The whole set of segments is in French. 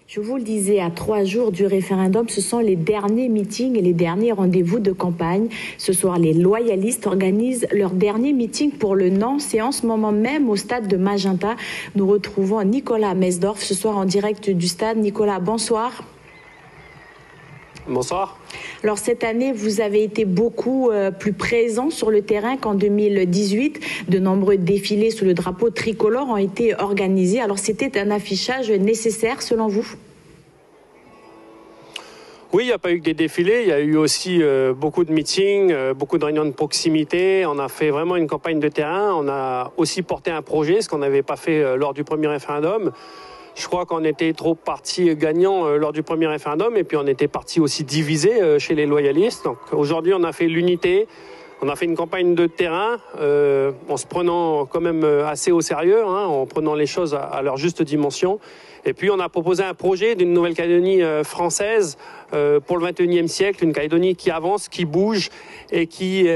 Je vous le disais, à 3 jours du référendum, ce sont les derniers meetings et les derniers rendez-vous de campagne. Ce soir, les loyalistes organisent leur dernier meeting pour le non. C'est en ce moment même au stade de Magenta. Nous retrouvons Nicolas Mesdorf ce soir en direct du stade. Nicolas, bonsoir. Bonsoir. Alors cette année, vous avez été beaucoup plus présent sur le terrain qu'en 2018. De nombreux défilés sous le drapeau tricolore ont été organisés. Alors c'était un affichage nécessaire selon vous? Oui, il n'y a pas eu que des défilés, il y a eu aussi beaucoup de meetings, beaucoup de réunions de proximité. On a fait vraiment une campagne de terrain. On a aussi porté un projet, ce qu'on n'avait pas fait lors du premier référendum. Je crois qu'on était trop partis gagnants lors du premier référendum et puis on était partis aussi divisés chez les loyalistes. Donc aujourd'hui, on a fait l'unité, on a fait une campagne de terrain en se prenant quand même assez au sérieux, en prenant les choses à leur juste dimension. Et puis on a proposé un projet d'une Nouvelle-Calédonie française pour le XXIe siècle, une Calédonie qui avance, qui bouge et qui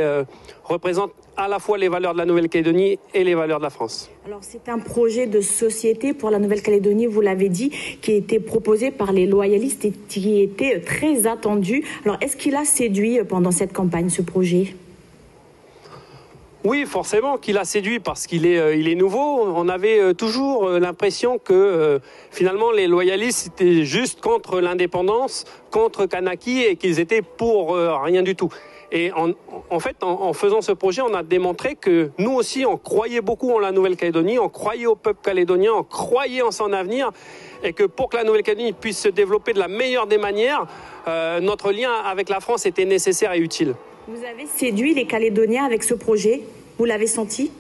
représente à la fois les valeurs de la Nouvelle-Calédonie et les valeurs de la France. Alors c'est un projet de société pour la Nouvelle-Calédonie, vous l'avez dit, qui a été proposé par les loyalistes et qui était très attendu. Alors est-ce qu'il a séduit pendant cette campagne, ce projet ? Oui, forcément qu'il a séduit parce qu'il est nouveau. On avait toujours l'impression que finalement les loyalistes étaient juste contre l'indépendance, contre Kanaki et qu'ils étaient pour rien du tout. Et en fait, en faisant ce projet, on a démontré que nous aussi, on croyait beaucoup en la Nouvelle-Calédonie, on croyait au peuple calédonien, on croyait en son avenir, et que pour que la Nouvelle-Calédonie puisse se développer de la meilleure des manières, notre lien avec la France était nécessaire et utile. Vous avez séduit les Calédoniens avec ce projet? Vous l'avez senti?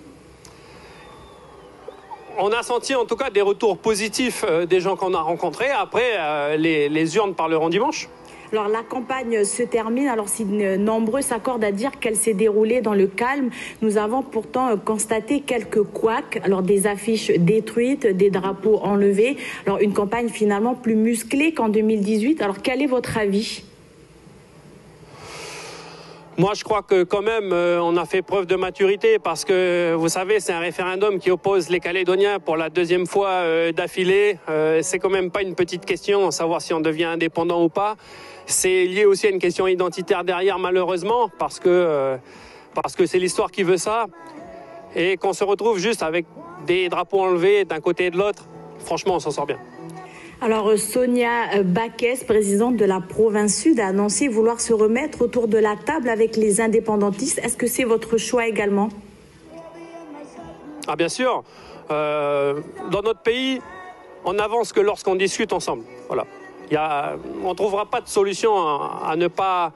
On a senti en tout cas des retours positifs des gens qu'on a rencontrés. Après, les urnes parleront dimanche. Alors la campagne se termine, alors si nombreux s'accordent à dire qu'elle s'est déroulée dans le calme, nous avons pourtant constaté quelques couacs, alors des affiches détruites, des drapeaux enlevés, alors une campagne finalement plus musclée qu'en 2018. Alors quel est votre avis ? Moi, je crois que quand même, on a fait preuve de maturité parce que, vous savez, c'est un référendum qui oppose les Calédoniens pour la deuxième fois d'affilée. C'est quand même pas une petite question, savoir si on devient indépendant ou pas. C'est lié aussi à une question identitaire derrière, malheureusement, parce que c'est l'histoire qui veut ça. Et qu'on se retrouve juste avec des drapeaux enlevés d'un côté et de l'autre, franchement, on s'en sort bien. Alors Sonia Baquès, présidente de la province Sud, a annoncé vouloir se remettre autour de la table avec les indépendantistes. Est-ce que c'est votre choix également? Ah bien sûr. Dans notre pays, on n'avance que lorsqu'on discute ensemble. Voilà. On ne trouvera pas de solution à ne pas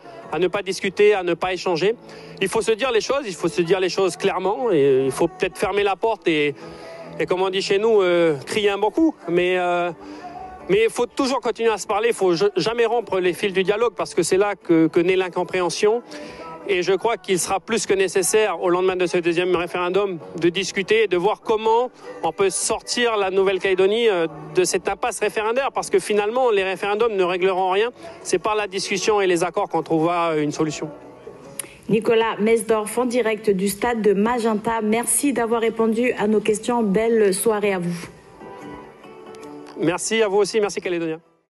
discuter, à ne pas échanger. Il faut se dire les choses clairement. Et il faut peut-être fermer la porte et comme on dit chez nous, crier un bon coup. Mais il faut toujours continuer à se parler. Il ne faut jamais rompre les fils du dialogue parce que c'est là que naît l'incompréhension. Et je crois qu'il sera plus que nécessaire au lendemain de ce deuxième référendum de discuter et de voir comment on peut sortir la Nouvelle-Calédonie de cette impasse référendaire parce que finalement les référendums ne régleront rien. C'est par la discussion et les accords qu'on trouvera une solution. Nicolas Mesdorf en direct du stade de Magenta. Merci d'avoir répondu à nos questions. Belle soirée à vous. Merci à vous aussi. Merci Calédonia.